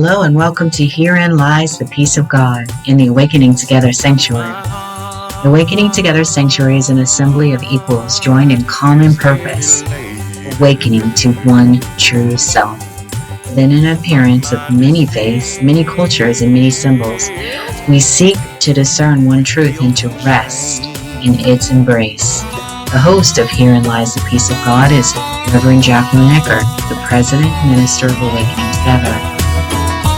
Hello and welcome to Herein Lies the Peace of God in the Awakening Together Sanctuary. The Awakening Together Sanctuary is an assembly of equals joined in common purpose, awakening to one true self. Within an appearance of many faiths, many cultures, and many symbols, we seek to discern one truth and to rest in its embrace. The host of Herein Lies the Peace of God is Reverend Jacquelyn and Eckert, the President Minister of Awakening Together.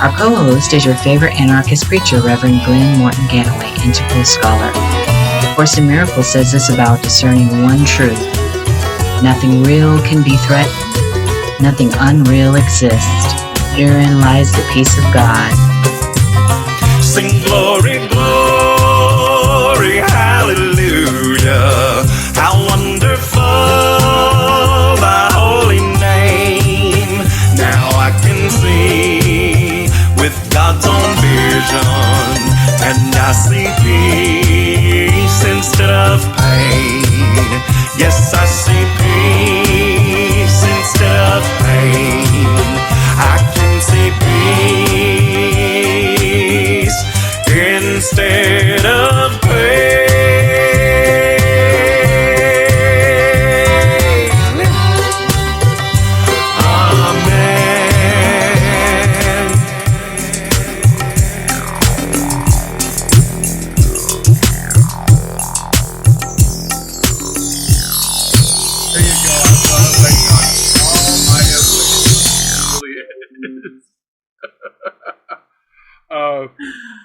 Our co-host is your favorite anarchist preacher, Reverend Glen Ganaway, integral scholar. The Course in Miracles says this about discerning one truth. Nothing real can be threatened. Nothing unreal exists. Herein lies the peace of God. Sing glory, glory, hallelujah. How wonderful thy holy name. Now I can see with God's own vision, and I see peace instead of pain. Yes, I see peace instead of pain. I can see peace instead of pain.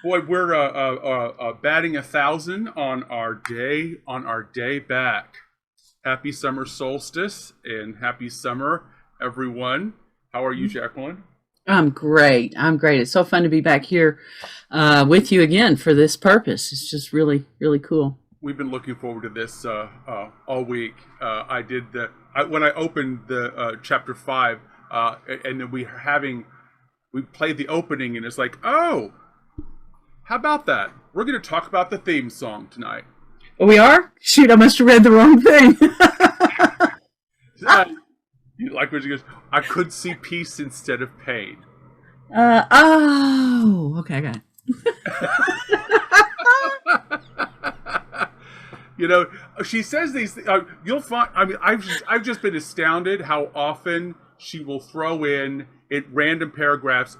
Boy, we're batting 1,000 on our day back. Happy summer solstice and happy summer, everyone. How are you, Jacquelyn? I'm great. It's so fun to be back here with you again for this purpose. It's just really, really cool. We've been looking forward to this all week. When I opened the chapter 5, and then we played the opening, and it's like, oh, how about that? We're going to talk about the theme song tonight. Oh, we are? Shoot, I must have read the wrong thing. You like what she goes, I could see peace instead of pain. Okay, I got it. You know, she says these things. You'll find, I've just been astounded how often she will throw in random paragraphs.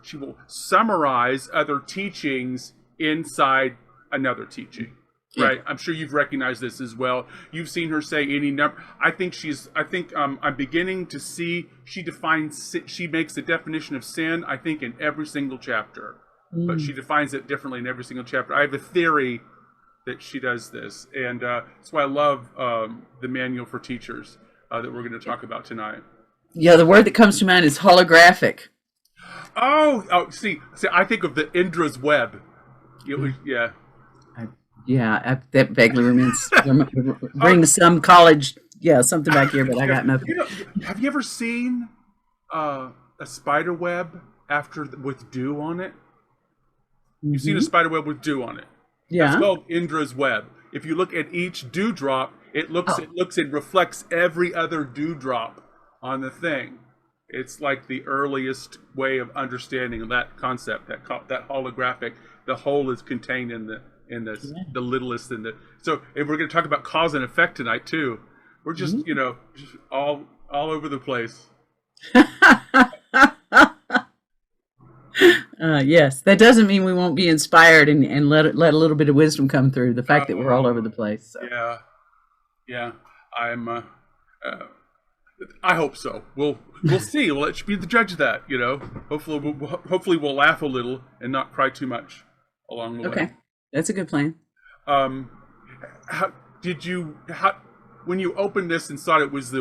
She will summarize other teachings inside another teaching. Right? I'm sure you've recognized this as well. You've seen her say any number. I'm beginning to see she makes the definition of sin, I think, in every single chapter. But she defines it differently in every single chapter. I have a theory that she does this. And that's why I love the manual for teachers that we're going to talk about tonight. Yeah, the word that comes to mind is holographic. Oh, see, I think of the Indra's web. Yeah. That vaguely brings some college, something back here, but I got nothing. Have you ever seen a spider web with dew on it? You've seen a spider web with dew on it. Yeah. It's called Indra's web. If you look at each dewdrop, it reflects every other dewdrop on the thing. It's like the earliest way of understanding that concept, that holographic. The whole is contained in the littlest in the. So, and we're going to talk about cause and effect tonight too. We're just just all over the place. Yes, that doesn't mean we won't be inspired and let a little bit of wisdom come through. The fact that we're all over the place. So. Yeah. I hope so. We'll see. We'll let you be the judge of that. Hopefully we'll laugh a little and not cry too much along the way. Okay, that's a good plan. When you opened this and thought it was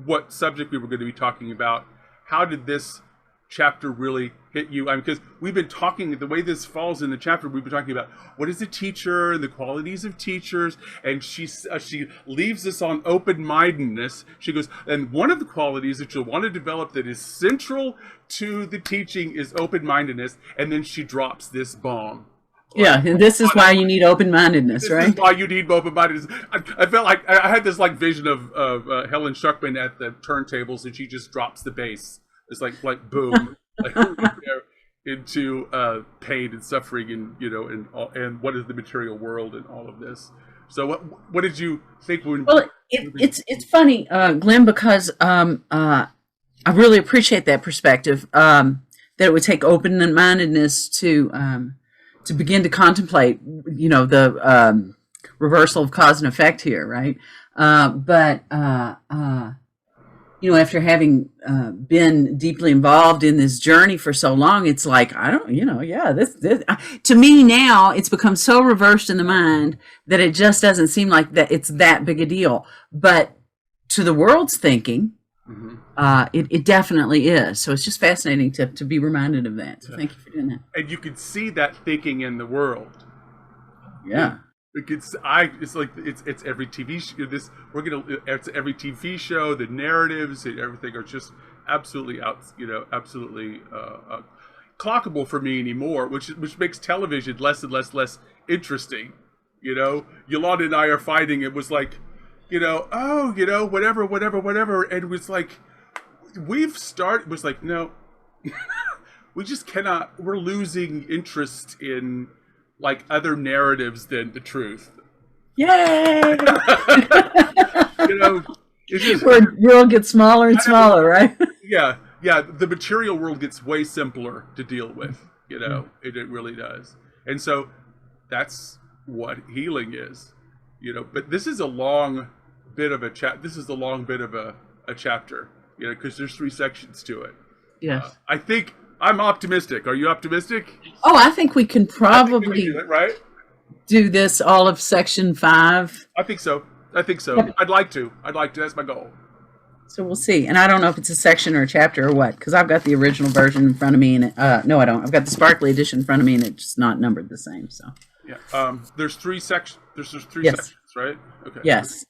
what subject we were going to be talking about? How did this chapter really hit you? Because we've been talking, the way this falls in the chapter, we've been talking about what is a teacher and the qualities of teachers, and she leaves us on open-mindedness. She goes, and one of the qualities that you'll want to develop that is central to the teaching is open-mindedness, and then she drops this bomb. Yeah, and this is why you need open-mindedness, right? This is why you need open-mindedness. I felt like I had this vision of Helen Schuckman at the turntables, and she just drops the bass. It's like boom. into pain and suffering, and and what is the material world and all of this. So what did you think when? Well, it's funny, Glenn, because I really appreciate that perspective. That it would take open-mindedness to begin to contemplate, the reversal of cause and effect here, right? But after having been deeply involved in this journey for so long, it's like, I don't, this to me now, it's become so reversed in the mind that it just doesn't seem like that it's that big a deal. But to the world's thinking, it definitely is. So it's just fascinating to be reminded of that. So thank you for doing that. And you can see that thinking in the world. Yeah. It's like it's every TV show. It's every TV show. The narratives and everything are just absolutely clockable for me anymore, which makes television less and less interesting. Yolanda and I are fighting. It was like, whatever, and it was like it was like, no, we just cannot. We're losing interest in like other narratives than the truth. Yay! It's just, where the world gets smaller and smaller, right? Yeah. The material world gets way simpler to deal with. It really does. And so that's what healing is. But this is a long bit of a chapter. Because there's 3 sections to it. Yes. I think I'm optimistic. Are you optimistic? Oh, I think we can probably do it, right? Do this all of section 5. I think so. I'd like to. That's my goal. So we'll see. And I don't know if it's a section or a chapter or what, because I've got the original version in front of me, and no, I don't. I've got the sparkly edition in front of me, and it's not numbered the same. So yeah, there's 3 sections. There's 3 yes. sections, right? Okay.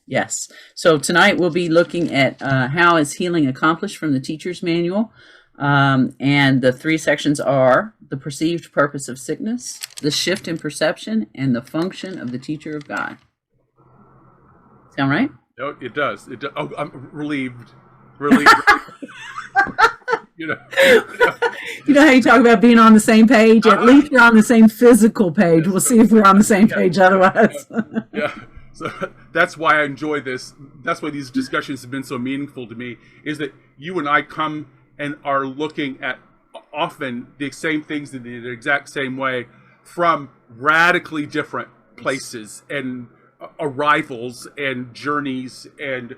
Yes. So tonight we'll be looking at how is healing accomplished from the teacher's manual. And the 3 sections are the perceived purpose of sickness, the shift in perception, and the function of the teacher of God. Sound right? No, it does. Oh, I'm relieved. You know how you talk about being on the same page? At least you're on the same physical page. We'll see if we're on the same page otherwise. Yeah. So that's why I enjoy this. That's why these discussions have been so meaningful to me, is that you and I come and are looking at often the same things in the exact same way from radically different places and arrivals and journeys, and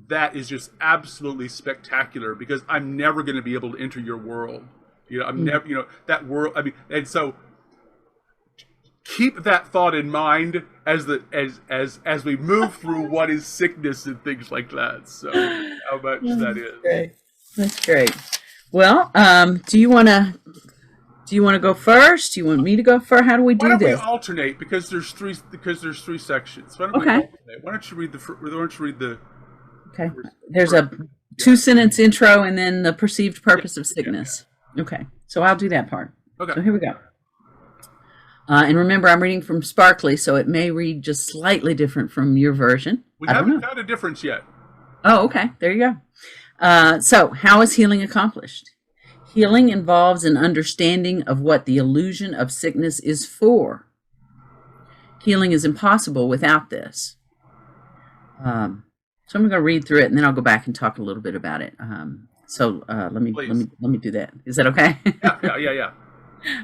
that is just absolutely spectacular, because I'm never going to be able to enter your world. I'm never, that world. I mean, and so keep that thought in mind as we move through what is sickness and things like that. So how much that is. Great. That's great. Well, do you want to go first? Do you want me to go first? How do we do this? Why don't we alternate, because there's 3 sections. Why don't we alternate? Why don't you read the Okay. There's a 2-sentence intro and then the perceived purpose of sickness. Yeah. Okay. So I'll do that part. Okay. So here we go. And remember, I'm reading from Sparkly, so it may read just slightly different from your version. We haven't found a difference yet. Oh, okay. There you go. So how is healing accomplished? Healing involves an understanding of what the illusion of sickness is for. Healing is impossible without this. So I'm going to read through it, and then I'll go back and talk a little bit about it. So let me do that. Is that okay? Yeah.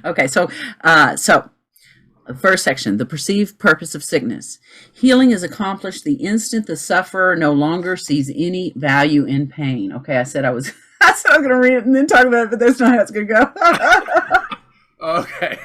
Okay. So the first section, the perceived purpose of sickness. Healing is accomplished the instant the sufferer no longer sees any value in pain. Okay, I said I was going to read it and then talk about it, but that's not how it's going to go. Okay.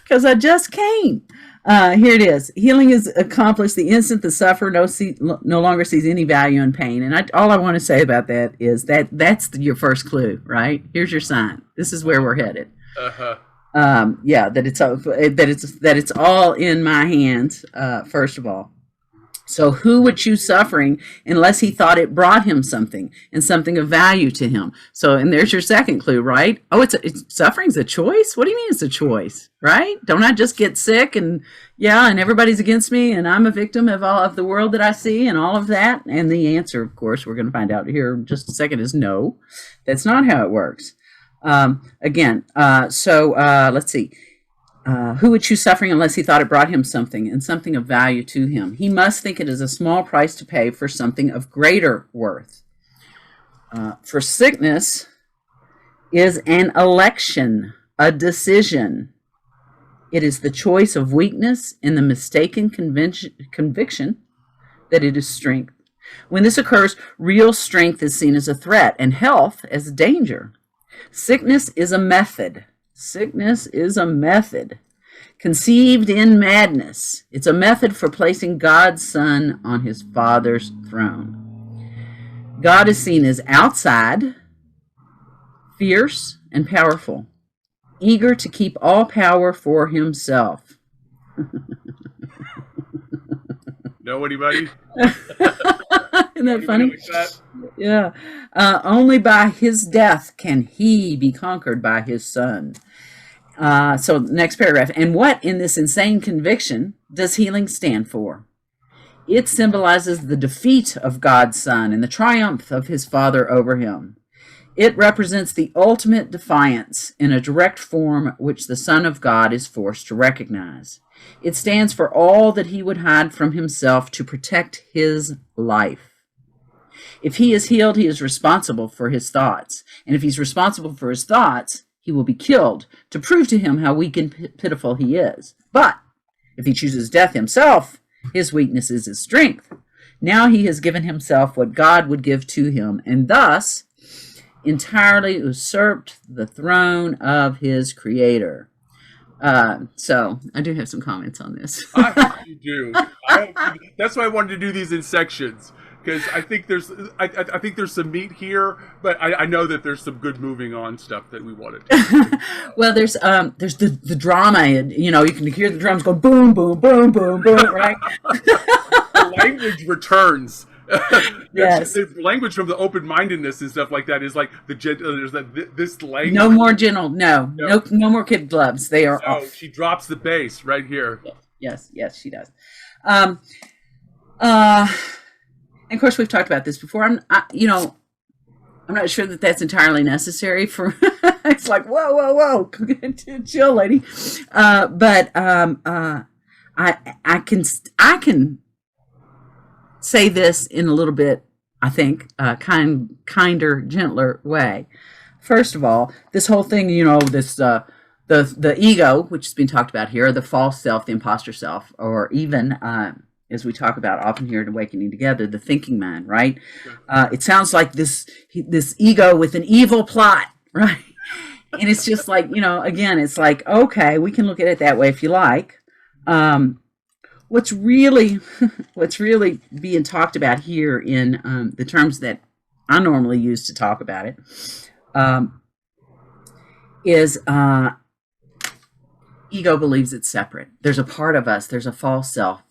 Because I just came. Here it is. Healing is accomplished the instant the sufferer no longer sees any value in pain. And all I want to say about that is that's your first clue, right? Here's your sign. This is where we're headed. That it's all in my hands. First of all, So who would choose suffering unless he thought it brought him something and something of value to him? So, and there's your second clue, right? Oh, suffering's a choice? What do you mean it's a choice, right? Don't I just get sick and and everybody's against me and I'm a victim of all of the world that I see and all of that? And the answer, of course, we're going to find out here in just a second is no. That's not how it works. Let's see. Who would choose suffering unless he thought it brought him something and something of value to him? He must think it is a small price to pay for something of greater worth. For sickness is an election, a decision. It is the choice of weakness in the mistaken conviction that it is strength. When this occurs, real strength is seen as a threat and health as danger. Sickness is a method. Sickness is a method conceived in madness. It's a method for placing God's Son on his Father's throne. God is seen as outside, fierce and powerful, eager to keep all power for himself. Know anybody? Isn't that funny? Like that? Yeah. Only by his death can he be conquered by his Son. So next paragraph. And what in this insane conviction does healing stand for? It symbolizes the defeat of God's Son and the triumph of his Father over him. It represents the ultimate defiance in a direct form which the Son of God is forced to recognize. It stands for all that he would hide from himself to protect his life. If he is healed, he is responsible for his thoughts. And if he's responsible for his thoughts, he will be killed to prove to him how weak and pitiful he is. But if he chooses death himself, his weakness is his strength. Now he has given himself what God would give to him, and thus entirely usurped the throne of his Creator. So I do have some comments on this. I hope you do. That's why I wanted to do these in sections. Because I think there's some meat here, but I know that there's some good moving on stuff that we wanted to. Well, there's the drama, and you can hear the drums go boom, boom, boom, boom, boom, right? The language returns. Yes, the language from the open-mindedness and stuff like that is like there's this language. No more gentle, no more kid gloves. They are off. She drops the bass right here. Yes, she does. And of course, we've talked about this before. I'm not sure that that's entirely necessary for. It's like whoa, chill, lady. But I can say this in a little bit. I think kinder, gentler way. First of all, this whole thing, this the ego, which has been talked about here, the false self, the imposter self, or even. As we talk about often here at Awakening Together, the thinking mind, right? It sounds like this ego with an evil plot, right? And it's just like, again, it's like, okay, we can look at it that way if you like. What's really being talked about here in the terms that I normally use to talk about it is ego believes it's separate. There's a part of us, there's a false self,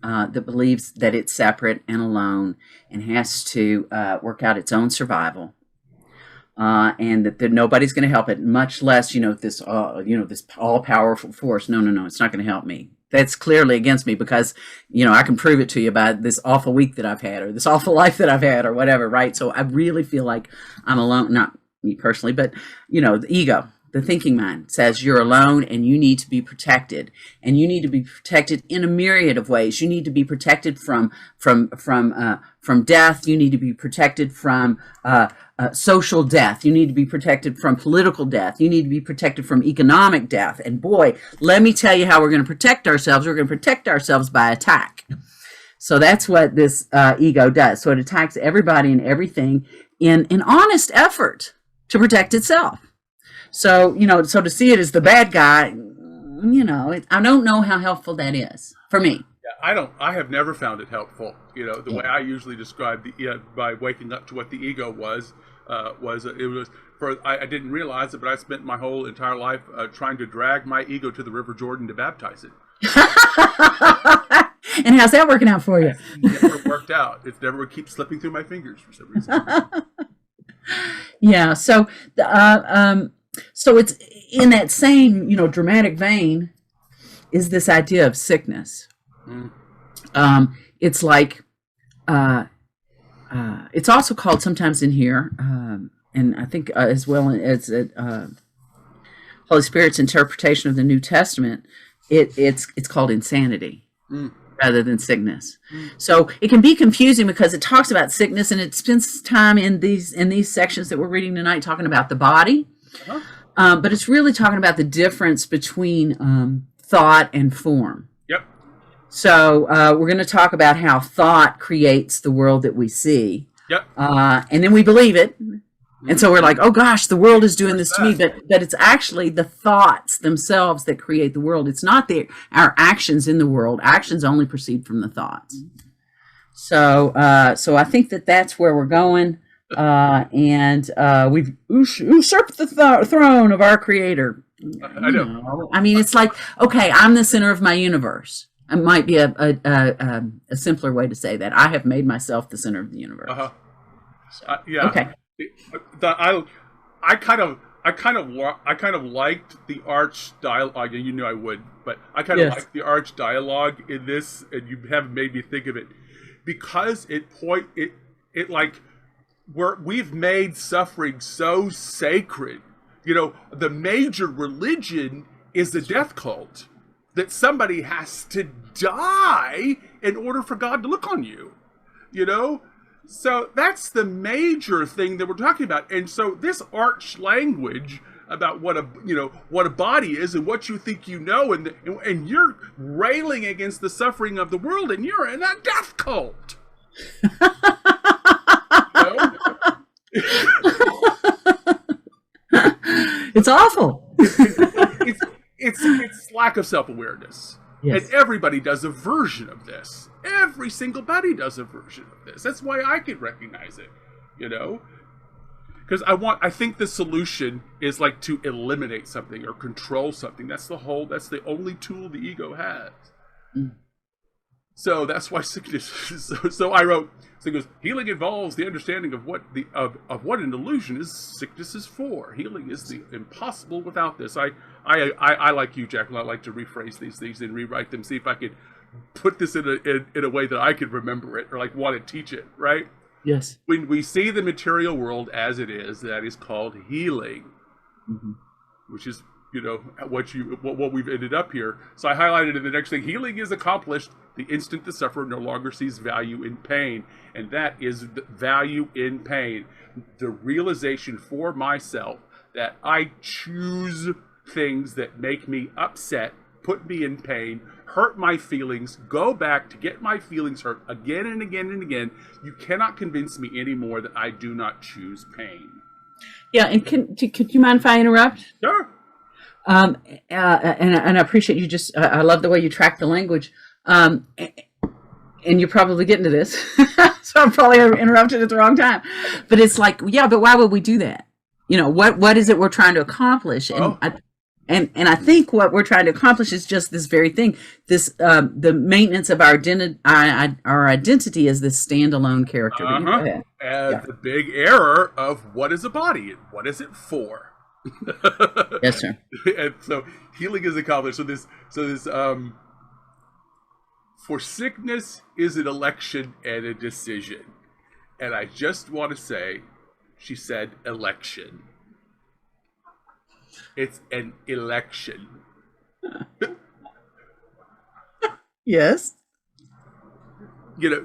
that believes that it's separate and alone and has to work out its own survival, and that nobody's going to help it, much less this all-powerful force. No, it's not going to help me. That's clearly against me because I can prove it to you by this awful week that I've had or this awful life that I've had or whatever, right? So I really feel like I'm alone, not me personally, but the ego. The thinking mind says you're alone and you need to be protected, and you need to be protected in a myriad of ways. You need to be protected from death. You need to be protected from social death. You need to be protected from political death. You need to be protected from economic death. And boy, let me tell you how we're going to protect ourselves. We're going to protect ourselves by attack. So that's what this ego does. So it attacks everybody and everything in an honest effort to protect itself. So, so to see it as the bad guy, I don't know how helpful that is for me. Yeah, I have never found it helpful. The way I usually describe by waking up to what the ego was I didn't realize it, but I spent my whole entire life trying to drag my ego to the River Jordan to baptize it. And how's that working out for you? It's never worked out. It's never keeps slipping through my fingers for some reason. Yeah. So, so it's in that same, dramatic vein is this idea of sickness. It's like, it's also called sometimes in here, and I think as well as Holy Spirit's interpretation of the New Testament, it's called insanity rather than sickness. So it can be confusing because it talks about sickness and it spends time in these sections that we're reading tonight talking about the body, but it's really talking about the difference between thought and form. Yep. So we're going to talk about how thought creates the world that we see. Yep. And then we believe it. And so we're like, oh gosh, the world is doing this to me, but it's actually the thoughts themselves that create the world. It's not our actions in the world. Actions only proceed from the thoughts. So I think that's where we're going, and we've usurped the throne of our Creator. I know. I mean, it's like, okay, I'm the center of my universe. It might be a simpler way to say that. I have made myself the center of the universe. Yeah. Okay. I kind of liked the arch dialogue, and you knew I would, but I kind of liked the arch dialogue in this, and you haven't made me think of it because we've made suffering so sacred. The major religion is a death cult that somebody has to die in order for God to look on you. So that's the major thing that we're talking about. And so this arch language about what a body is and what you think and you're railing against the suffering of the world, and you're in a death cult. It's awful. It's lack of self-awareness. Yes. And everybody does a version of this. Every single buddy does a version of this. That's why I can recognize it, because I think the solution is like to eliminate something or control something. That's the only tool the ego has. So that's why sickness. So I wrote. So it goes. Healing involves the understanding of what what an illusion is. Sickness is for. Healing is the impossible without this. I like you, Jacquelyn. I like to rephrase these things and rewrite them. See if I could put this in a way that I could remember it or like want to teach it. Right. Yes. When we see the material world as it is, that is called healing, which is what we've ended up here. So I highlighted in the next thing, healing is accomplished the instant the sufferer no longer sees value in pain. And that is the value in pain. The realization for myself that I choose things that make me upset, put me in pain, hurt my feelings, go back to get my feelings hurt again and again and again. You cannot convince me anymore that I do not choose pain. Yeah, and could you mind if I interrupt? Sure. And I appreciate you I love the way you track the language. And you're probably getting to this, so I'm probably interrupted at the wrong time. But it's like, yeah, but why would we do that? What is it we're trying to accomplish? And I think what we're trying to accomplish is just this very thing. This the maintenance of our identity as this standalone character. The big error of what is a body and what is it for? Yes, sir. And so healing is accomplished. So this for sickness is an election and a decision. And I just want to say, she said election. It's an election. Yes.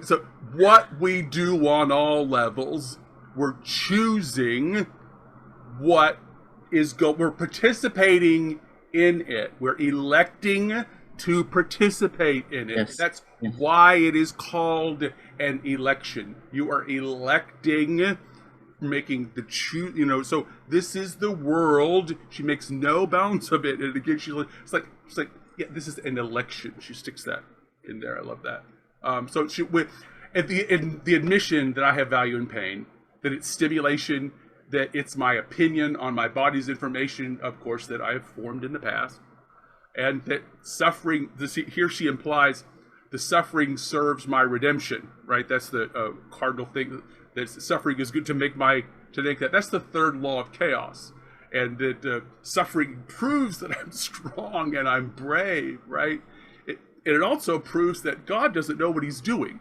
So what we do on all levels, we're choosing what is we're participating in it. We're electing to participate in it. Yes. That's why it is called an election. You are electing, making the choose. So this is the world. She makes no bounds of it, and again, it's like, yeah, this is an election. She sticks that in there. I love that. So in the admission that I have value in pain, that it's stimulation, that it's my opinion on my body's information, of course, that I have formed in the past, and that suffering. Here she implies the suffering serves my redemption, right? That's the cardinal thing. That suffering is good to make that. That's the third law of chaos, and that suffering proves that I'm strong and I'm brave, right? It also proves that God doesn't know what He's doing.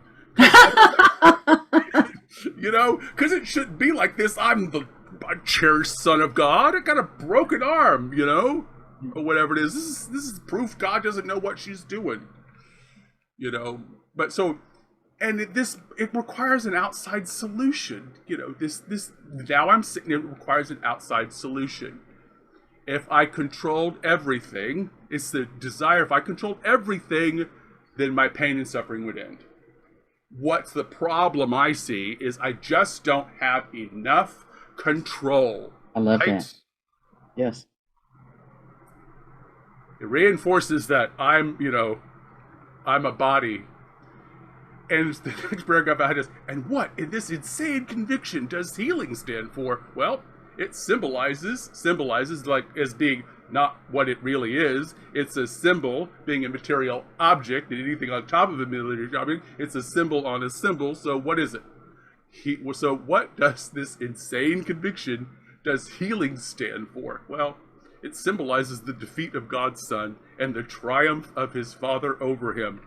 You know, because it shouldn't be like this. I'm the cherished son of God. I got a broken arm, you know, or whatever it is. This is proof God doesn't know what she's doing, you know. But so, and it requires an outside solution, you know. This now I'm sitting. It requires an outside solution. If I controlled everything, it's the desire. If I controlled everything, then my pain and suffering would end. What's the problem I see is I just don't have enough control. I love that. Yes. It reinforces that I'm a body. And the next paragraph I had is, and what in this insane conviction does healing stand for? Well, it symbolizes like as being not what it really is. It's a symbol, being a material object, and anything on top of a material object, it's a symbol on a symbol. So what is it? So what does this insane conviction, does healing stand for? Well, it symbolizes the defeat of God's Son and the triumph of His Father over Him.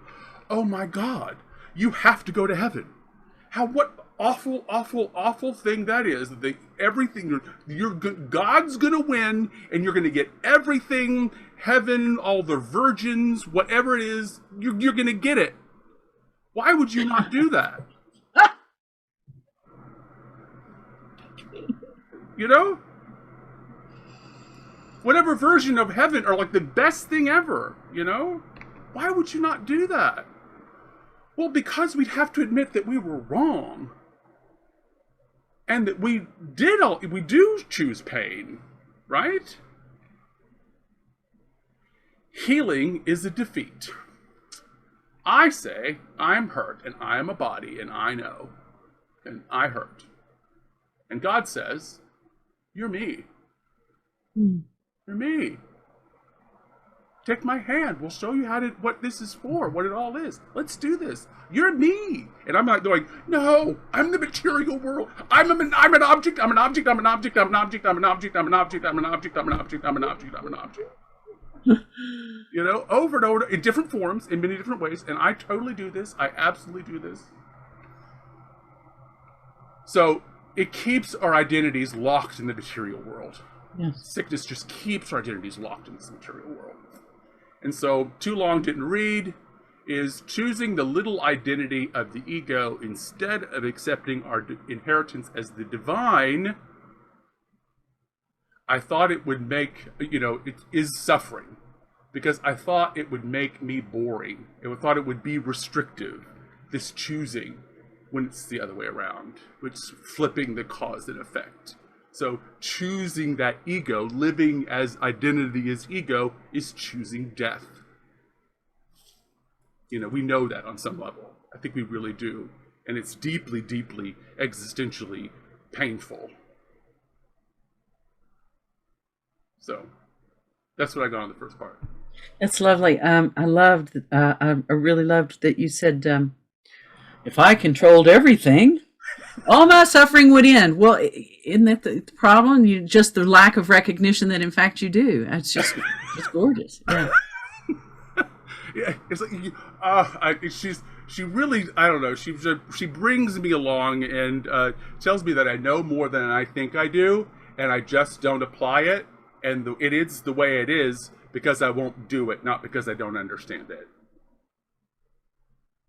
Oh my God, you have to go to heaven. What awful, awful, awful thing that is. Everything, God's going to win, and you're going to get everything, heaven, all the virgins, whatever it is, you're going to get it. Why would you not do that? You know? Whatever version of heaven are like the best thing ever, you know? Why would you not do that? Well, because we'd have to admit that we were wrong. And that we do choose pain, right? Healing is a defeat. I say, I'm hurt, and I am a body, and I know, and I hurt. And God says, you're me. You're me. Take my hand. We'll show you what this is for, what it all is. Let's do this. You're me. And I'm not going, no, I'm the material world. I'm an object, I'm an object, I'm an object, I'm an object, I'm an object, I'm an object, I'm an object, I'm an object, I'm an object, I'm an object. You know, over and over, in different forms, in many different ways. And I totally do this. I absolutely do this. So it keeps our identities locked in the material world. Yes. Sickness just keeps our identities locked in this material world. And so, too long didn't read is choosing the little identity of the ego instead of accepting our inheritance as the divine. I thought it would make, it is suffering, because I thought it would make me boring. I thought it would be restrictive, this choosing, when it's the other way around, which is flipping the cause and effect. So choosing that ego, living as identity as ego, is choosing death. We know that on some level. I think we really do. And it's deeply, deeply, existentially painful. So that's what I got on the first part. That's lovely. I really loved that you said, if I controlled everything, all my suffering would end. Well, isn't that the problem? Just the lack of recognition that in fact you do. It's just gorgeous. Yeah. Yeah, it's like she really, I don't know. She brings me along and tells me that I know more than I think I do, and I just don't apply it. And it is the way it is because I won't do it, not because I don't understand it.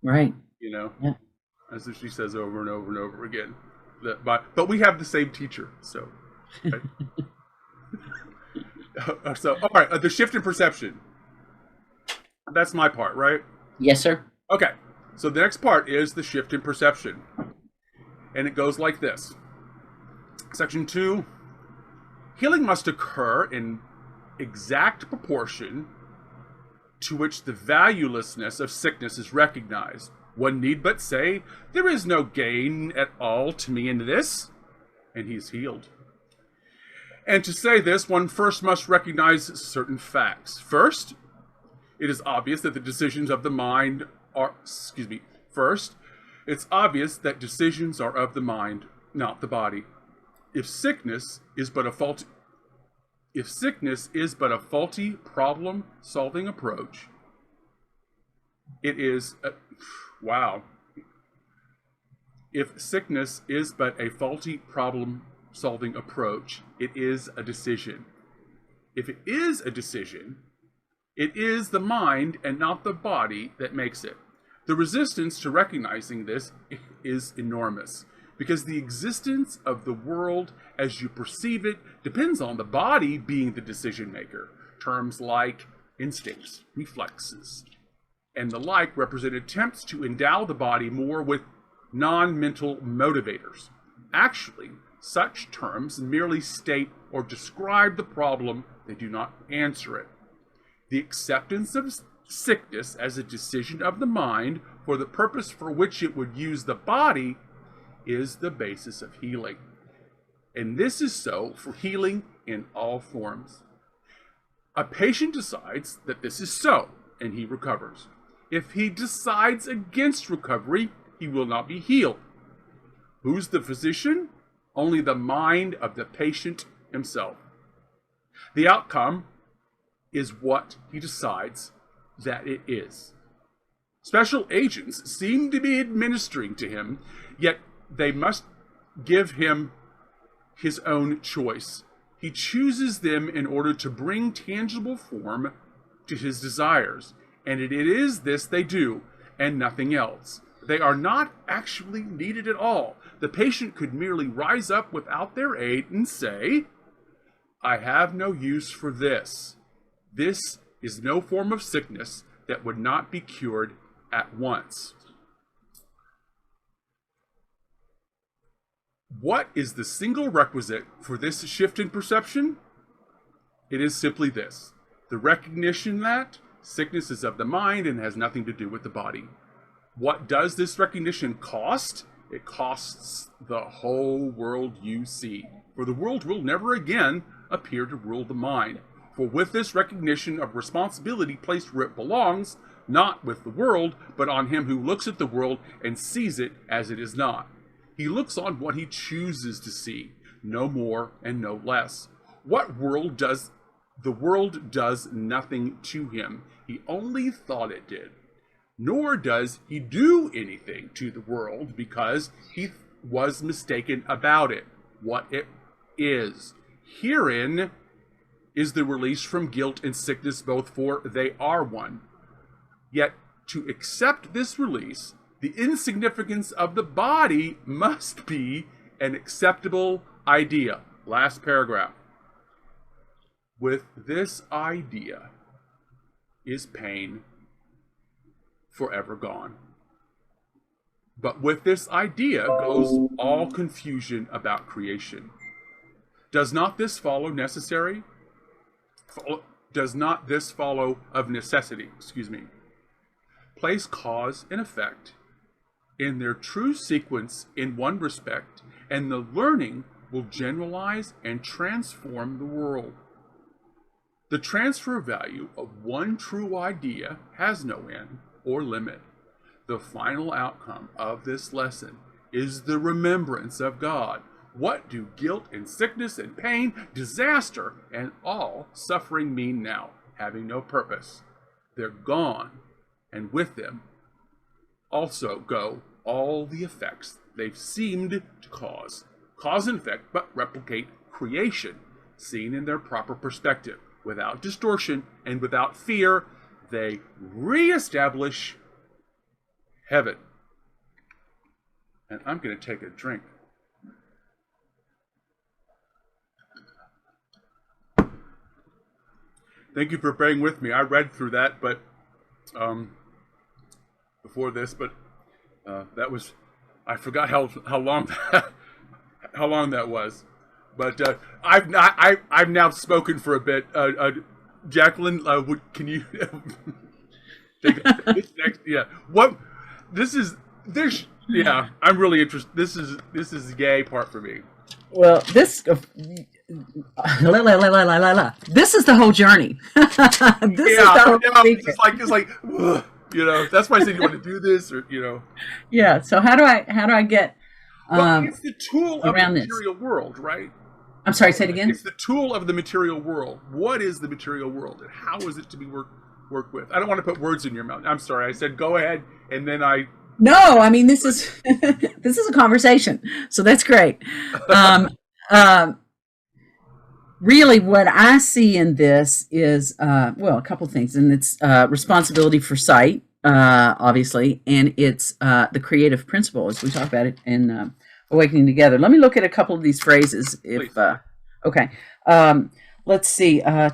Right. Yeah. As she says over and over and over again. But we have the same teacher, so. Right? So, all right, the shift in perception. That's my part, right? Yes, sir. Okay, so the next part is the shift in perception. And it goes like this. Section 2, healing must occur in exact proportion to which the valuelessness of sickness is recognized. One need but say, there is no gain at all to me in this, and he's healed. And to say this, one first must recognize certain facts. First, it is obvious that the decisions of the mind First, it's obvious that decisions are of the mind, not the body. If sickness is but a faulty problem-solving approach, it is If sickness is but a faulty problem-solving approach, it is a decision. If it is a decision, it is the mind and not the body that makes it. The resistance to recognizing this is enormous, because the existence of the world as you perceive it depends on the body being the decision maker. Terms like instincts, reflexes, and the like represent attempts to endow the body more with non-mental motivators. Actually, such terms merely state or describe the problem, they do not answer it. The acceptance of sickness as a decision of the mind for the purpose for which it would use the body is the basis of healing. And this is so for healing in all forms. A patient decides that this is so, and he recovers. If he decides against recovery, he will not be healed. Who's the physician? Only the mind of the patient himself. The outcome is what he decides that it is. Special agents seem to be administering to him, yet they must give him his own choice. He chooses them in order to bring tangible form to his desires, and it is this they do, and nothing else. They are not actually needed at all. The patient could merely rise up without their aid and say, I have no use for this. This is no form of sickness that would not be cured at once. What is the single requisite for this shift in perception? It is simply this: the recognition that sickness is of the mind and has nothing to do with the body. What does this recognition cost? It costs the whole world you see. For the world will never again appear to rule the mind. For with this recognition of responsibility placed where it belongs, not with the world, but on him who looks at the world and sees it as it is not. He looks on what he chooses to see, no more and no less. What world does the world does nothing to him. He only thought it did. Nor does he do anything to the world because he was mistaken about it, what it is. Herein is the release from guilt and sickness both, for they are one. Yet to accept this release, the insignificance of the body must be an acceptable idea. Last paragraph. With this idea is pain forever gone. But with this idea goes all confusion about creation. Does not this follow necessary? Does not this follow of necessity? Place cause and effect in their true sequence in one respect, and the learning will generalize and transform the world. The transfer value of one true idea has no end or limit. The final outcome of this lesson is the remembrance of God. What do guilt and sickness and pain, disaster, and all suffering mean now, having no purpose? They're gone, and with them also go all the effects they've seemed to cause. Cause and effect but replicate creation, seen in their proper perspective. Without distortion and without fear, they reestablish heaven. And I'm going to take a drink. Thank you for bearing with me. I read through that, but before this, but that was, I forgot how long how long that was. But I've now spoken for a bit. Jacquelyn, can you take this next? Yeah. What? This. Yeah. I'm really interested. This is the gay part for me. Well, this is the whole journey. This is the whole It's like. Ugh. That's why I said you want to do this, or Yeah. So how do I get Well, it's the tool of the around this? material world, right? I'm sorry, say it again. It's the tool of the material world. What is the material world, and how is it to be worked with? I don't want to put words in your mouth. I'm sorry. I said go ahead, and then I. No, I mean this is this is a conversation, so that's great. Really, what I see in this is a couple things, and it's responsibility for sight, obviously, and it's the creative principle, as we talk about it in Awakening Together. Let me look at a couple of these phrases. If okay, let's see. Again,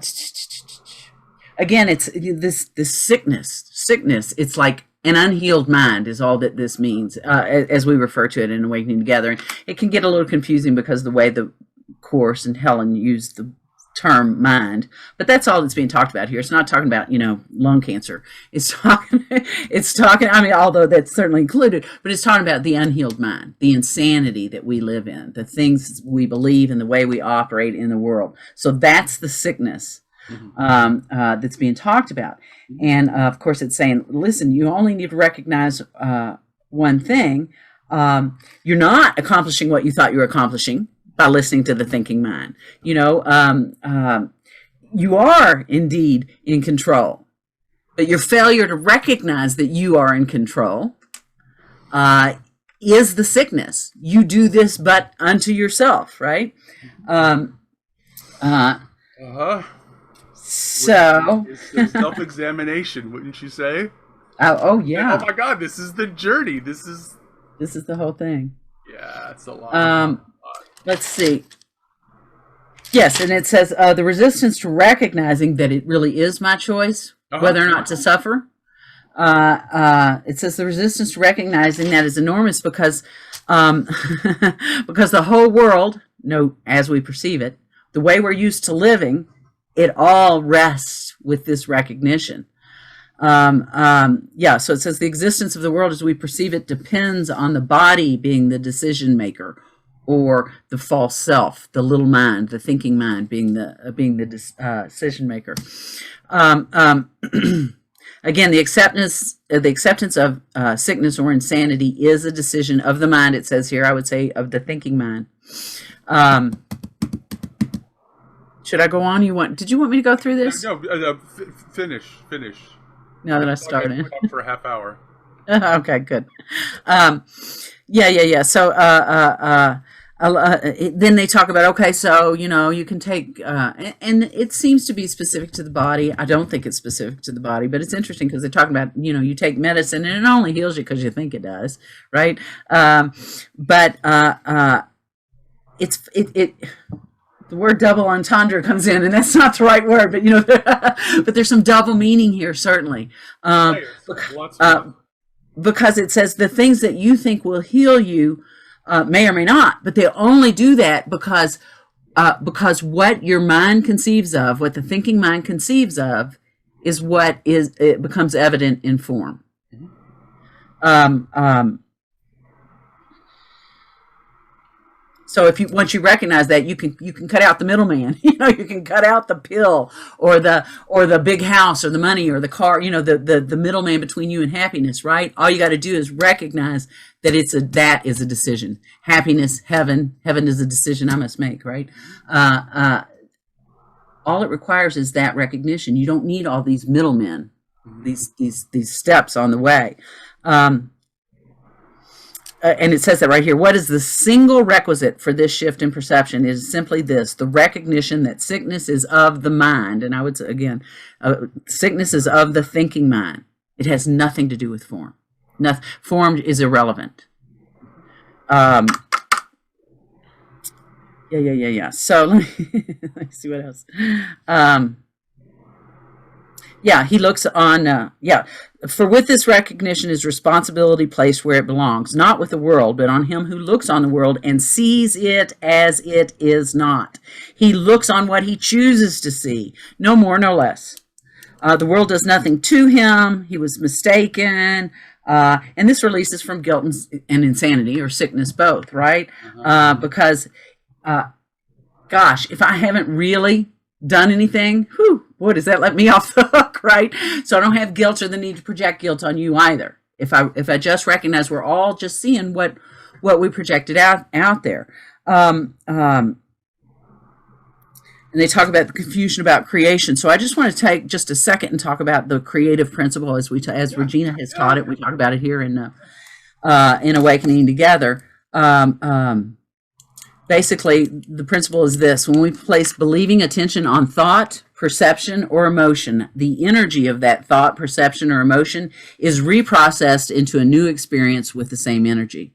it's this sickness. It's like an unhealed mind is all that this means, as we refer to it in Awakening Together. It can get a little confusing because of the way the Course and Helen use the term mind, but that's all that's being talked about here. It's not talking about lung cancer. It's talking. I mean, although that's certainly included, but it's talking about the unhealed mind, the insanity that we live in, the things we believe, and the way we operate in the world. So that's the sickness that's being talked about. And of course, it's saying, listen, you only need to recognize one thing. You're not accomplishing what you thought you were accomplishing by listening to the thinking mind. You are indeed in control, but your failure to recognize that you are in control is the sickness. You do this but unto yourself, right? So it's self-examination, wouldn't you say? Oh yeah. And, oh my God, this is the journey. This is the whole thing. Yeah, it's a lot. Let's see. Yes, and it says the resistance to recognizing that it really is my choice, whether or not to suffer. It says the resistance to recognizing that is enormous because because the whole world, as we perceive it, the way we're used to living, it all rests with this recognition. So it says the existence of the world as we perceive it depends on the body being the decision maker, or the false self, the little mind, the thinking mind being the decision maker. Again, the acceptance of sickness or insanity is a decision of the mind. It says here, I would say, of the thinking mind. Should I go on? Did you want me to go through this? No, finish. Now that I started. For a half hour. Okay, good. Yeah. So, then they talk about, okay, so, you can take, and it seems to be specific to the body. I don't think it's specific to the body, but it's interesting because they're talking about, you take medicine and it only heals you because you think it does, right? But the word double entendre comes in, and that's not the right word, but, but there's some double meaning here, certainly. Because it says the things that you think will heal you may or may not, but they only do that because what your mind conceives of, what the thinking mind conceives of, is what it becomes evident in form. So once you recognize that, you can cut out the middleman. You can cut out the pill or the big house or the money or the car. The middleman between you and happiness. Right? All you got to do is recognize that that is a decision. Happiness, heaven is a decision I must make. Right? All it requires is that recognition. You don't need all these middlemen, these steps on the way. And it says that right here. What is the single requisite for this shift in perception is simply this: the recognition that sickness is of the mind. And I would say, again, sickness is of the thinking mind. It has nothing to do with form. Form is irrelevant. Yeah. So let me see what else. He looks on, for with this recognition is responsibility placed where it belongs, not with the world, but on him who looks on the world and sees it as it is not. He looks on what he chooses to see, no more, no less. The world does nothing to him. He was mistaken. And this releases from guilt and insanity, or sickness, both, right? Because, if I haven't really done anything, boy, does that let me off the hook walk, right? So I don't have guilt or the need to project guilt on you either. If I just recognize we're all just seeing what we projected out there. And they talk about the confusion about creation. So I just want to take just a second and talk about the creative principle as Regina has taught it. We talk about it here in Awakening Together. Basically, the principle is this: when we place believing attention on thought, perception, or emotion, the energy of that thought, perception, or emotion is reprocessed into a new experience with the same energy.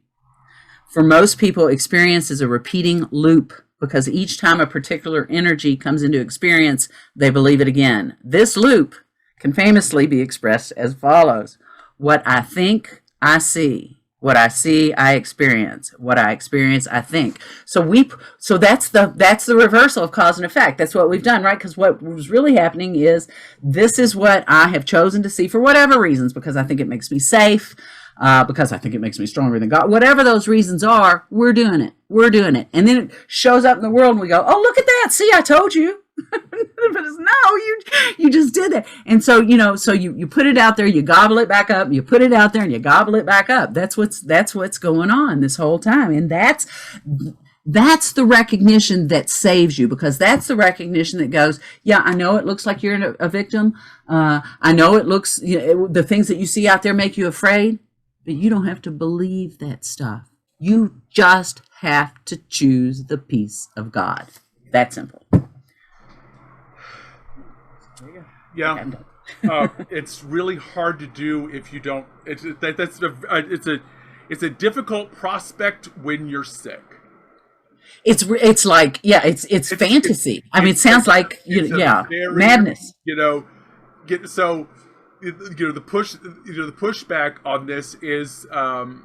For most people, experience is a repeating loop, because each time a particular energy comes into experience, they believe it again. This loop can famously be expressed as follows: what I think, I see. What I see, I experience. What I experience, I think. So that's the reversal of cause and effect. That's what we've done, right? Because what was really happening is, this is what I have chosen to see for whatever reasons, because I think it makes me safe, because I think it makes me stronger than God. Whatever those reasons are, we're doing it. And then it shows up in the world and we go, oh, look at that. See, I told you. But it's, no, you just did it. And so, so you put it out there, you gobble it back up, you put it out there and you gobble it back up. That's what's going on this whole time. And that's the recognition that saves you, because that's the recognition that goes, yeah, I know it looks like you're a victim. I know it looks, the things that you see out there make you afraid, but you don't have to believe that stuff. You just have to choose the peace of God. That simple. Yeah, it's really hard to do if you don't. It's a difficult prospect when you're sick. It's like, yeah, it's fantasy. I mean, it sounds like madness. The pushback on this is and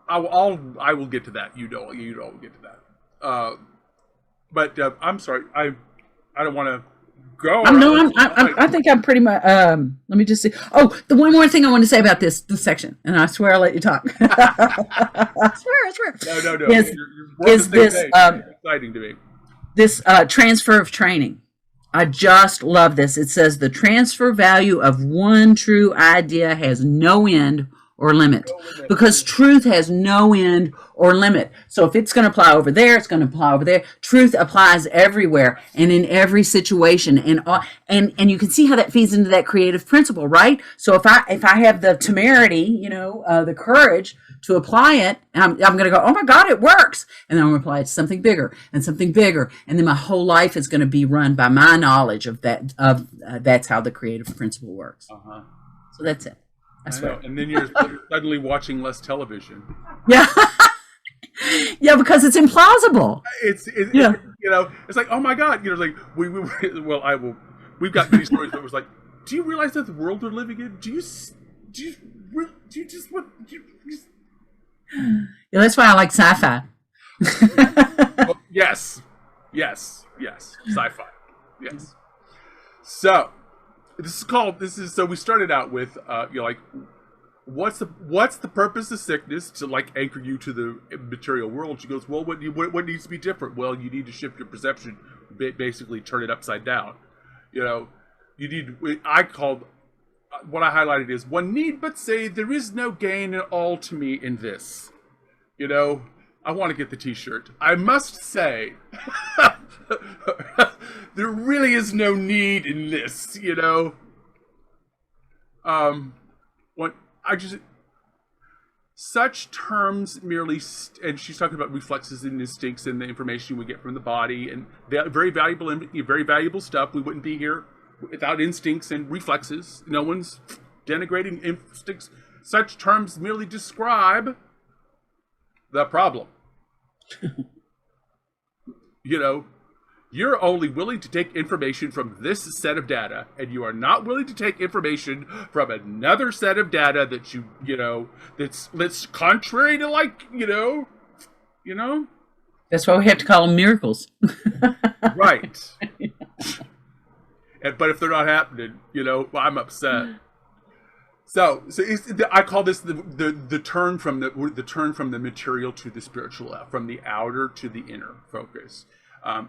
I will get to that. You don't get to that. But I'm sorry. I don't want to go. I think I'm pretty much. Let me just see. Oh, the one more thing I want to say about this section, and I swear I'll let you talk. I swear. No. Is this exciting to me? This transfer of training. I just love this. It says the transfer value of one true idea has no end or limit, because truth has no end or limit. So if it's going to apply over there, it's going to apply over there. Truth applies everywhere and in every situation, and you can see how that feeds into that creative principle, right? So if I have the temerity, the courage to apply it, I'm going to go, oh my God, it works, and then I'm going to apply it to something bigger and something bigger, and then my whole life is going to be run by my knowledge of that. That's how the creative principle works. So that's it. I swear. And then you're suddenly watching less television. Yeah. Yeah, because it's implausible. It's like, oh my God, like we've got many stories that was like, do you realize that the world we're living in? Do you just what? Yeah, that's why I like sci-fi. Well, yes, sci-fi, yes. So. So we started out with what's the purpose of sickness? To anchor you to the material world. She goes, well, what needs to be different? Well, you need to shift your perception, basically turn it upside down. What I highlighted is, one need but say there is no gain at all to me in this. I want to get the t-shirt. I must say, there really is no need in this, such terms merely, and she's talking about reflexes and instincts and the information we get from the body, and very valuable stuff. We wouldn't be here without instincts and reflexes. No one's denigrating instincts. Such terms merely describe the problem. You're only willing to take information from this set of data, and you are not willing to take information from another set of data that's contrary to That's why we have to call them miracles. Right. But if they're not happening, I'm upset. So I call this the turn from the material to the spiritual, from the outer to the inner focus.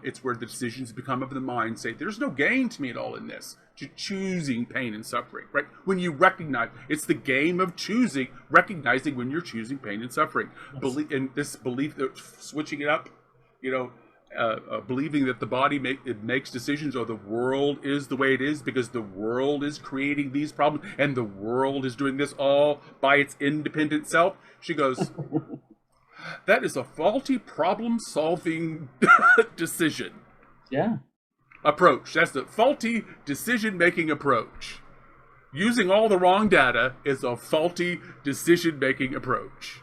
It's where the decisions become of the mind say, there's no gain to me at all in this. Choosing pain and suffering, right? When you recognize, it's the game of choosing, recognizing when you're choosing pain and suffering. And this belief that switching it up, believing that the body makes decisions, or the world is the way it is because the world is creating these problems and the world is doing this all by its independent self. She goes, that is a faulty problem-solving decision. Yeah. Approach. That's the faulty decision-making approach. Using all the wrong data is a faulty decision-making approach.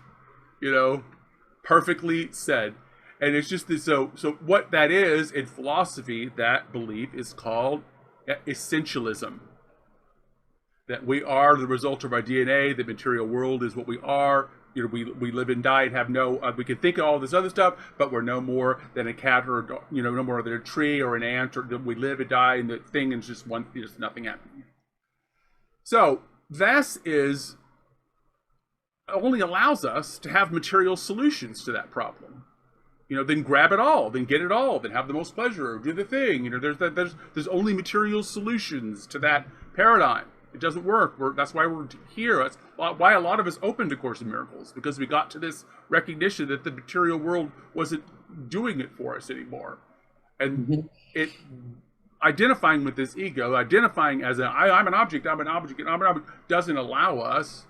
Perfectly said. And it's just this, so what that is in philosophy, that belief is called essentialism. That we are the result of our DNA, the material world is what we are. We live and die and have no, we can think of all this other stuff, but we're no more than a cat or, no more than a tree or an ant, or we live and die and the thing is just there's nothing happening. So this only allows us to have material solutions to that problem. Then grab it all, then get it all, then have the most pleasure, or do the thing. There's only material solutions to that paradigm. It doesn't work. That's why we're here. That's why a lot of us opened A Course in Miracles, because we got to this recognition that the material world wasn't doing it for us anymore. And it identifying with this ego, identifying as I'm an object, doesn't allow us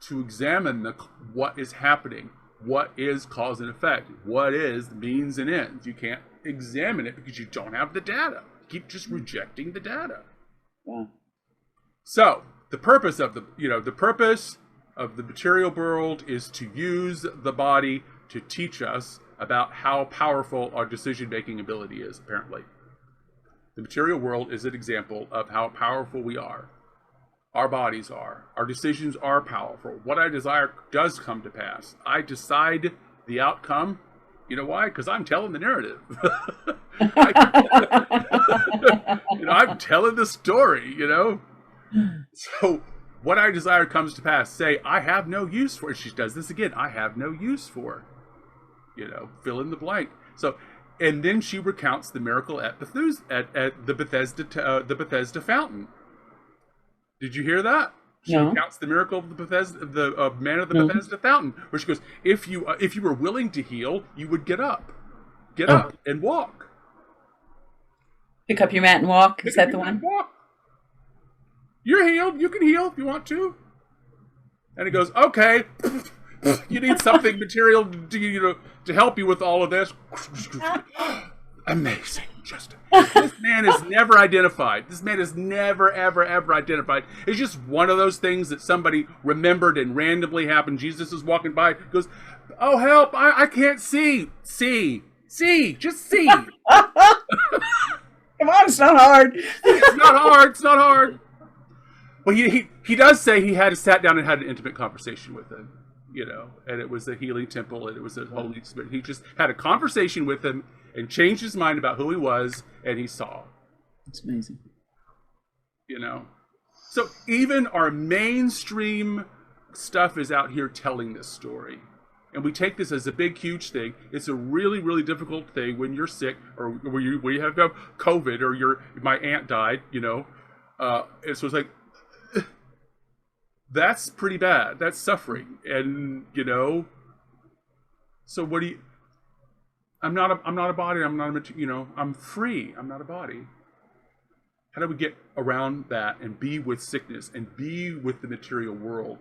to examine what is happening, what is cause and effect, what is means and ends. You can't examine it because you don't have the data. You keep just rejecting the data. Yeah. So the purpose of the material world is to use the body to teach us about how powerful our decision-making ability is, apparently. The material world is an example of how powerful we are. Our bodies are. Our decisions are powerful. What I desire does come to pass. I decide the outcome. You know why? Because I'm telling the narrative. I'm telling the story, So what I desire comes to pass. Say, I have no use for it. She does this again. I have no use for. Fill in the blank. So, and then she recounts the miracle at the Bethesda fountain. Did you hear that? She recounts the miracle of the man of the Bethesda fountain, where she goes, if you were willing to heal, you would get up and walk. Pick up your mat and walk. Is that the one? Walk. You're healed. You can heal if you want to. And he goes, okay. You need something material to help you with all of this. Amazing, Justin. This man is never identified. This man is never, ever, ever identified. It's just one of those things that somebody remembered and randomly happened. Jesus is walking by, goes, oh, help, I can't see. See, just see. Come on, it's not hard. It's not hard. Well, he does say he sat down and had an intimate conversation with him, and it was a healing temple, and it was a Holy Spirit. He just had a conversation with him and changed his mind about who he was, and he saw. It's amazing. So even our mainstream stuff is out here telling this story. And we take this as a big, huge thing. It's a really, really difficult thing when you're sick, or where you have COVID, or my aunt died, and so it's like, that's pretty bad. That's suffering. And, so what do you, I'm not a body. I'm not a, I'm free. I'm not a body. How do we get around that and be with sickness and be with the material world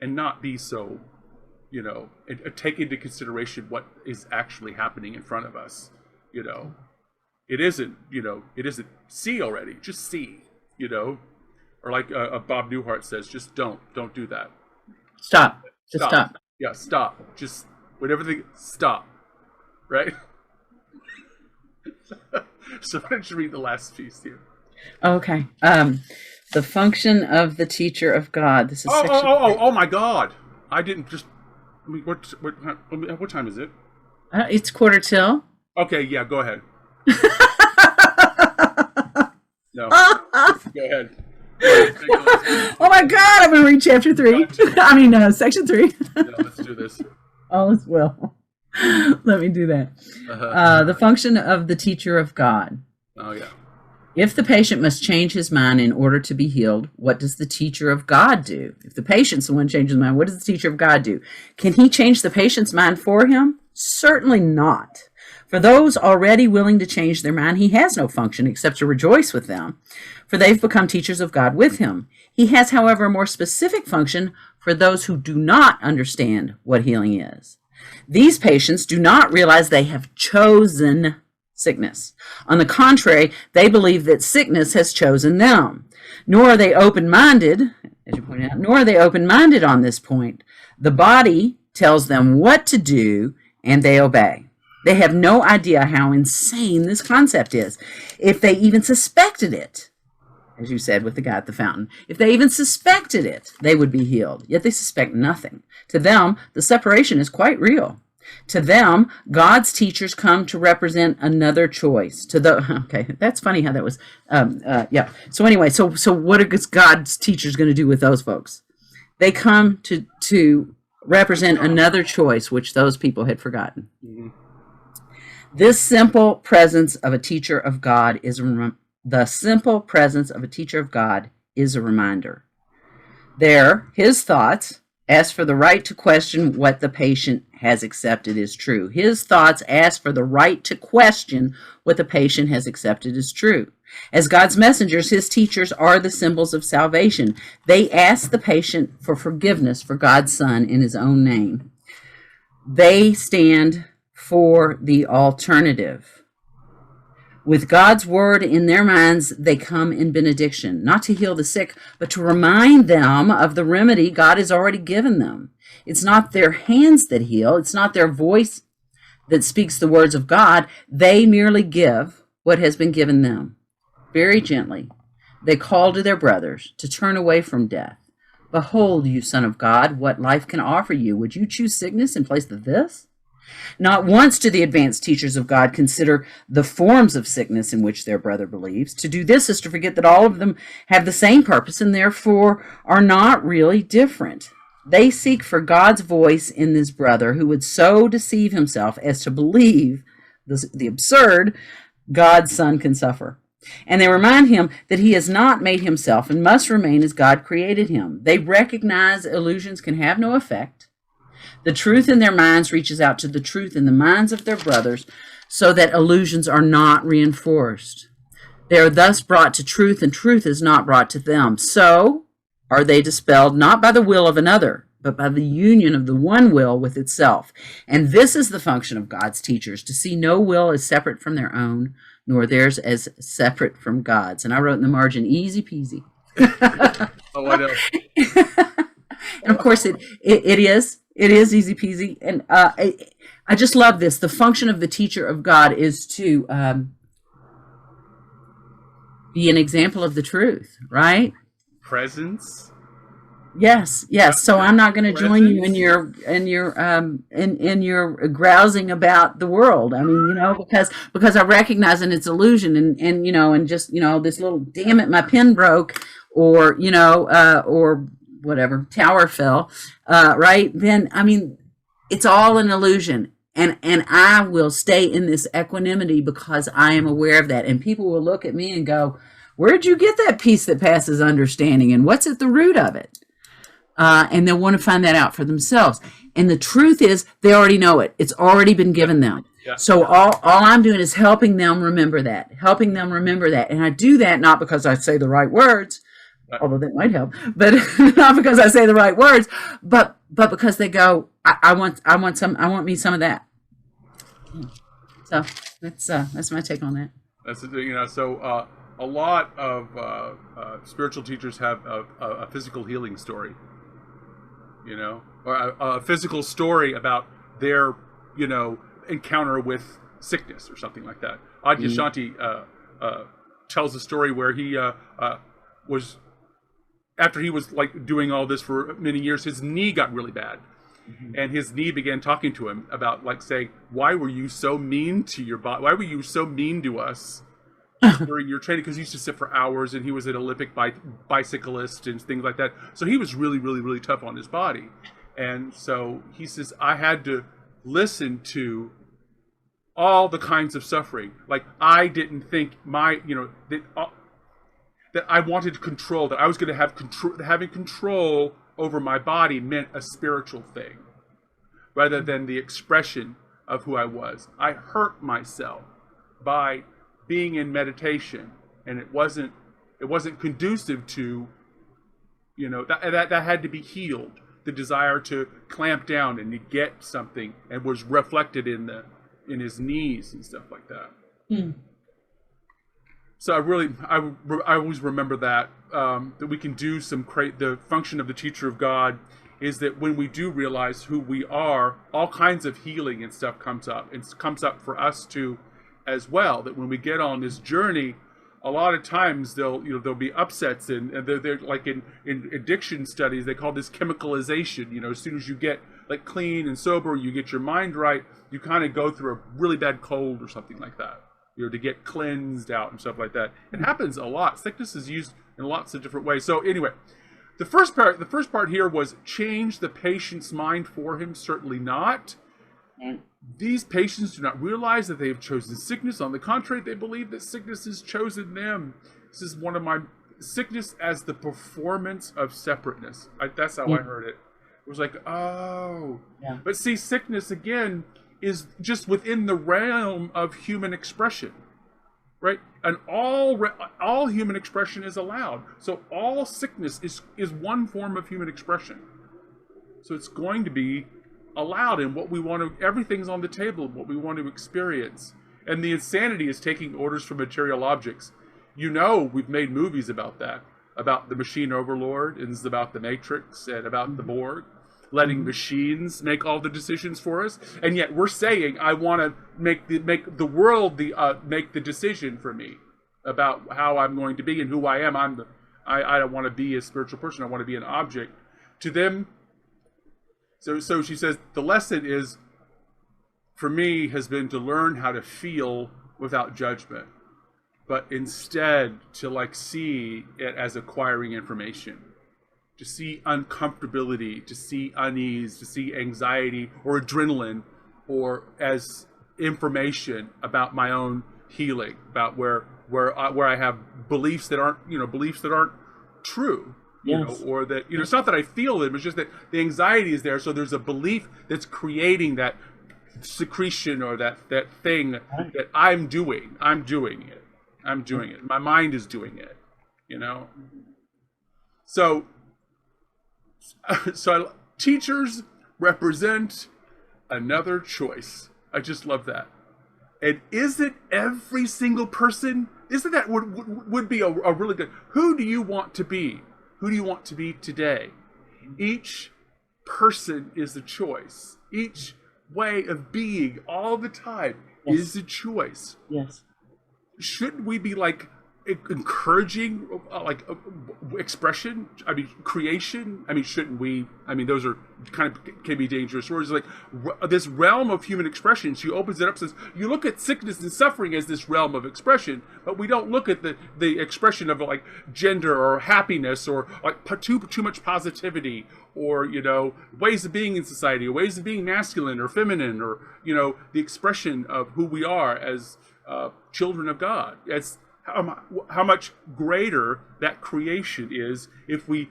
and not be so, and take into consideration what is actually happening in front of us? It isn't see already, just see, or like Bob Newhart says, just don't do that. Stop. Just stop. Yeah, stop. Just whenever stop. Right? So why don't you read the last piece here? Okay. The function of the teacher of God. This is oh my God! I didn't just. What time is it? It's 1:45. Okay, yeah, go ahead. No, go ahead. Oh my God! I'm going to read chapter 3. Section 3. Yeah, let's do this. All is well. Let me do that. The function of the teacher of God. Oh, yeah. If the patient must change his mind in order to be healed, what does the teacher of God do? If the patient's the one changes his mind, what does the teacher of God do? Can he change the patient's mind for him? Certainly not. For those already willing to change their mind, he has no function except to rejoice with them, for they've become teachers of God with him. He has, however, a more specific function for those who do not understand what healing is. These patients do not realize they have chosen sickness. On the contrary, they believe that sickness has chosen them. Nor are they open-minded, as you pointed out, nor are they open-minded on this point. The body tells them what to do, and they obey. They have no idea how insane this concept is. If they even suspected it, as you said with the guy at the fountain, if they even suspected it, they would be healed. Yet they suspect nothing. To them, the separation is quite real. To them, God's teachers come to represent another choice. Okay, that's funny how that was. Yeah. So anyway, so what are God's teachers going to do with those folks? They come to represent another choice, which those people had forgotten. Mm-hmm. This simple presence of a teacher of God is the simple presence of a teacher of God is a reminder. There, his thoughts ask for the right to question what the patient has accepted is true. His thoughts ask for the right to question what the patient has accepted is true. As God's messengers, his teachers are the symbols of salvation. They ask the patient for forgiveness for God's Son in his own name. They stand for the alternative. With God's word in their minds, they come in benediction, not to heal the sick, but to remind them of the remedy God has already given them. It's not their hands that heal. It's not their voice that speaks the words of God. They merely give what has been given them. Very gently, they call to their brothers to turn away from death. Behold, you Son of God, what life can offer you. Would you choose sickness in place of this? Not once do the advanced teachers of God consider the forms of sickness in which their brother believes. To do this is to forget that all of them have the same purpose and therefore are not really different. They seek for God's voice in this brother who would so deceive himself as to believe the absurd God's Son can suffer. And they remind him that he has not made himself and must remain as God created him. They recognize illusions can have no effect. The truth in their minds reaches out to the truth in the minds of their brothers so that illusions are not reinforced. They are thus brought to truth, and truth is not brought to them. So are they dispelled not by the will of another, but by the union of the one will with itself. And this is the function of God's teachers, to see no will as separate from their own, nor theirs as separate from God's. And I wrote in the margin, easy peasy. Oh, I know. And of course it is. It is easy peasy. And I just love this. The function of the teacher of God is to be an example of the truth, right? Presence. Yes. So I'm not going to join you in your grousing about the world. I mean, because I recognize in its illusion and just this little damn it, my pen broke, or whatever, tower fell, right? Then, I mean, it's all an illusion. And I will stay in this equanimity because I am aware of that. And people will look at me and go, where'd you get that peace that passes understanding? And what's at the root of it? And they'll want to find that out for themselves. And the truth is, they already know it. It's already been given them. Yeah. So all I'm doing is helping them remember that. And I do that not because I say the right words, although that might help, but not because I say the right words, but because they go, I want me some of that. So that's my take on that. That's the thing, So a lot of spiritual teachers have a physical healing story, or a physical story about their, encounter with sickness or something like that. Adyashanti tells a story where he was. After he was doing all this for many years, his knee got really bad. Mm-hmm. And his knee began talking to him about saying, why were you so mean to your body? Why were you so mean to us during your training? Because he used to sit for hours, and he was an Olympic bicyclist and things like that. So he was really, really, really tough on his body. And so he says, I had to listen to all the kinds of suffering. Like, I didn't think that I wanted control, that I was going to have control, having control over my body meant a spiritual thing rather than the expression of who I was. I hurt myself by being in meditation, and it wasn't conducive to, that had to be healed. The desire to clamp down and to get something, and was reflected in his knees and stuff like that. So I always remember that we can do the function of the teacher of God is that when we do realize who we are, all kinds of healing and stuff comes up. It comes up for us too, as well. That when we get on this journey, a lot of times there'll be upsets, and they're like in addiction studies, they call this chemicalization. As soon as you get like clean and sober, you get your mind right, you kind of go through a really bad cold or something like that. To get cleansed out and stuff like that. It happens a lot. Sickness is used in lots of different ways. So anyway, the first part here was change the patient's mind for him. Certainly not. These patients do not realize that they have chosen sickness. On the contrary, they believe that sickness has chosen them. This is one of my sickness as the performance of separateness. That's how I heard it. It was like, oh. Yeah. But see, sickness again is just within the realm of human expression, right? And all human expression is allowed. So all sickness is one form of human expression. So it's going to be allowed in what we want to, everything's on the table, what we want to experience. And the insanity is taking orders from material objects. We've made movies about that, about the machine overlord, and it's about the Matrix and about the Borg, letting machines make all the decisions for us. And yet we're saying, I want to make the world make the decision for me about how I'm going to be and who I am. I don't want to be a spiritual person. I want to be an object to them. So she says, the lesson is, for me, has been to learn how to feel without judgment, but instead to see it as acquiring information, to see uncomfortability, to see unease, to see anxiety or adrenaline, or as information about my own healing, about where I have beliefs that aren't true. Or that, it's not that I feel them, it's just that the anxiety is there. So there's a belief that's creating that secretion or that thing that I'm doing it. My mind is doing it, So teachers represent another choice. I just love that. And isn't every single person, isn't that would be a really good, who do you want to be? Who do you want to be today? Each person is a choice. Each way of being all the time is a choice. Yes. Shouldn't we be encouraging expression? Creation? Shouldn't we? Those are can be dangerous words. This realm of human expression, she opens it up, says, you look at sickness and suffering as this realm of expression, but we don't look at the expression of gender or happiness or too much positivity or, ways of being in society or ways of being masculine or feminine or, the expression of who we are as children of God. It's how much greater that creation is if we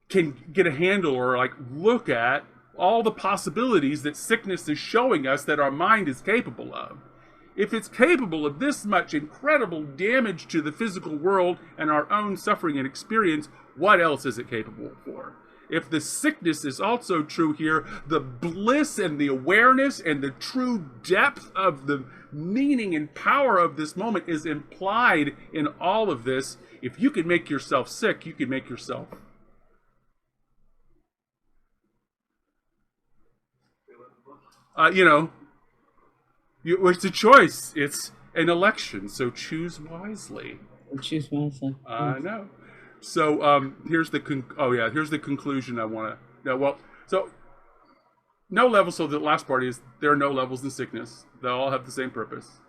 can get a handle or look at all the possibilities that sickness is showing us that our mind is capable of. If it's capable of this much incredible damage to the physical world and our own suffering and experience, what else is it capable for? If the sickness is also true here, the bliss and the awareness and the true depth of the meaning and power of this moment is implied in all of this. If you can make yourself sick, you can make yourself. It's a choice. It's an election. So choose wisely. Choose wisely. I know. So here's the conclusion I want to. So no level. So the last part is there are no levels in sickness. They all have the same purpose,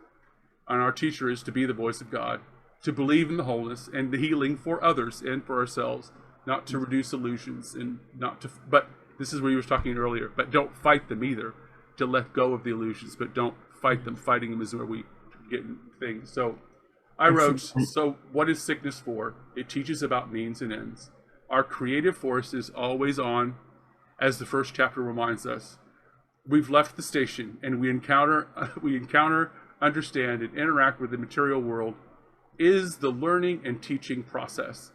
and our teacher is to be the voice of God, to believe in the wholeness and the healing for others and for ourselves, not to reduce illusions and not to. But this is where you were talking earlier. But don't fight them either. to let go of the illusions, but don't fight them. Fighting them is where we get things. So I wrote, so what is sickness for? It teaches about means and ends. Our creative force is always on, as the first chapter reminds us. We've left the station and we encounter, understand, and interact with the material world is the learning and teaching process.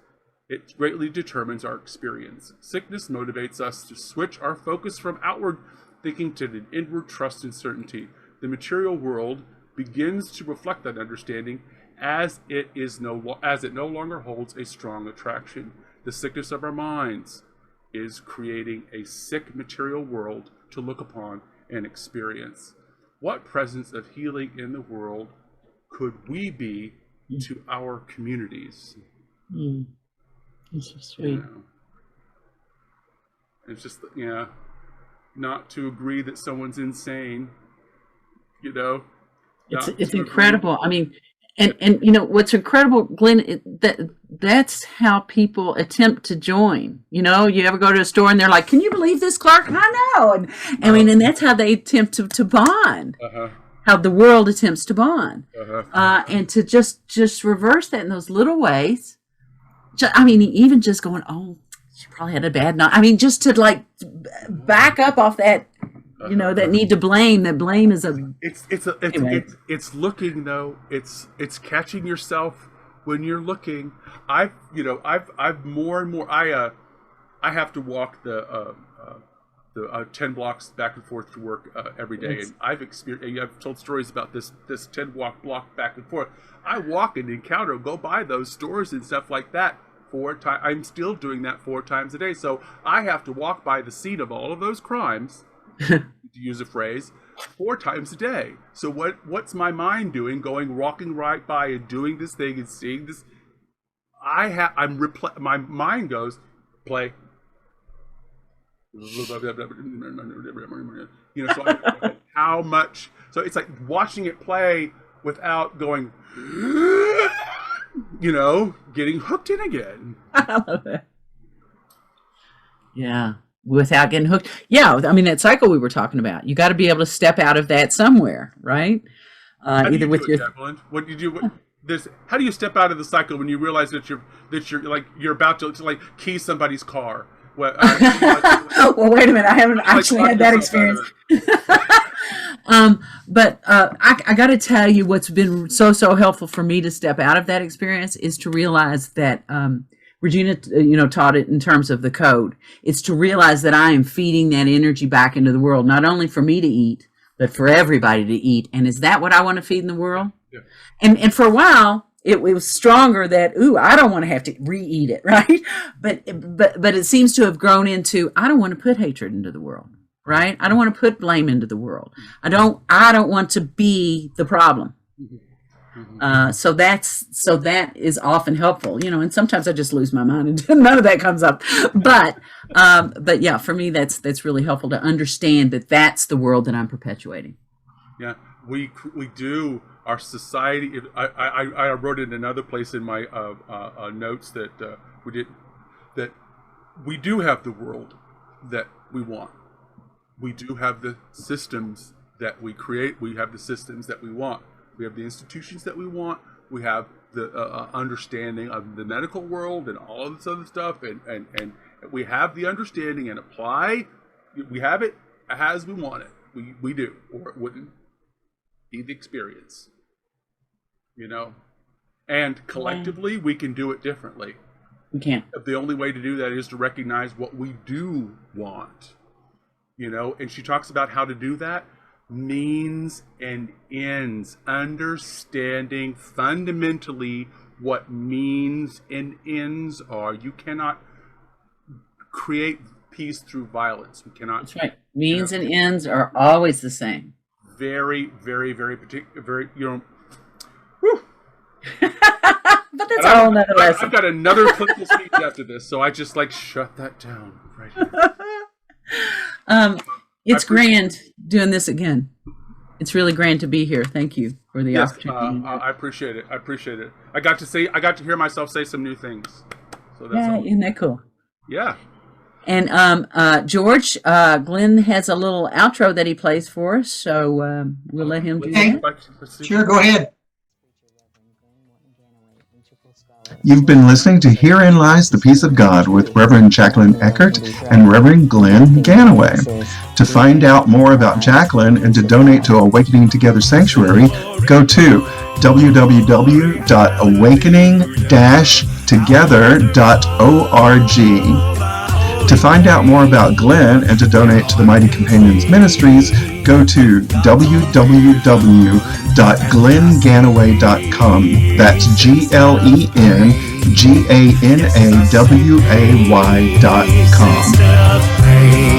It greatly determines our experience. Sickness motivates us to switch our focus from outward thinking to an inward trust and certainty. The material world begins to reflect that understanding as it no longer holds a strong attraction. The sickness of our minds is creating a sick material world to look upon and experience. What presence of healing in the world could we be to our communities? That's so sweet. It's just, not to agree that someone's insane, It's incredible. I mean, and what's incredible, Glenn, that's how people attempt to join. You ever go to a store and they're like, "Can you believe this, Clark?" I know, and that's how they attempt to bond. How the world attempts to bond, and to just reverse that in those little ways. I mean, even just going, "Oh, she probably had a bad night." I mean, just to like back up off that. That need to blame. That blame is it's looking though. It's catching yourself when you're looking. I've more and more. I have to walk the 10 blocks back and forth to work every day, and I've told stories about this 10 block back and forth. I walk and encounter, go by those stores and stuff like that 4 times. I'm still doing that 4 times a day. So I have to walk by the scene of all of those crimes. To use a phrase, 4 times a day. So what's my mind doing? Walking right by and doing this thing and seeing this. My mind goes, play. So how much? So it's like watching it play without going, getting hooked in again. I love it. Yeah. Without getting hooked. Yeah. I mean, that cycle we were talking about, you got to be able to step out of that somewhere, right? Either with your, Jacquelyn? What do you do? How do you step out of the cycle when you realize that you're about to like key somebody's car? Well, wait a minute. I haven't actually had that experience. But I got to tell you, what's been so helpful for me to step out of that experience is to realize that, Regina, taught it in terms of the code. It's to realize that I am feeding that energy back into the world, not only for me to eat, but for everybody to eat. And is that what I want to feed in the world? Yeah. And for a while, it was stronger that, I don't want to have to re-eat it, right? But it seems to have grown into, I don't want to put hatred into the world, right? I don't want to put blame into the world. I don't want to be the problem. So that is often helpful, and sometimes I just lose my mind and none of that comes up. But yeah, for me, that's really helpful to understand that that's the world that I'm perpetuating. Yeah, we do. Our society. I wrote it in another place in my notes that we do have the world that we want. We do have the systems that we create. We have the systems that we want. We have the institutions that we want. We have the understanding of the medical world and all of this other stuff, and we have the understanding and apply. We have it as we want it. We do, or it wouldn't be the experience. And collectively we can do it differently. We can't. The only way to do that is to recognize what we do want. And she talks about how to do that. Means and ends, understanding fundamentally what means and ends are. You cannot create peace through violence. We cannot. That's right. Means and ends are always the same. Very, very, very particular. Very, But that's a whole nother lesson. I've got another clinical speech after this, so I just shut that down right here. It's grand doing this again. It's really grand to be here. Thank you for the opportunity. I appreciate it. I got to hear myself say some new things. So that's all. Isn't that cool? Yeah. And George, Glenn has a little outro that he plays for us, so we'll let him do Okay. that. Sure, go ahead. You've been listening to Herein Lies the Peace of God with Reverend Jacquelyn Eckert and Reverend Glen Ganaway. To find out more about Jacquelyn and to donate to Awakening Together Sanctuary, go to www.awakening-together.org. To find out more about Glen and to donate to the Mighty Companions Ministries, go to www.glenganaway.com. That's GLENGANAWAY.com.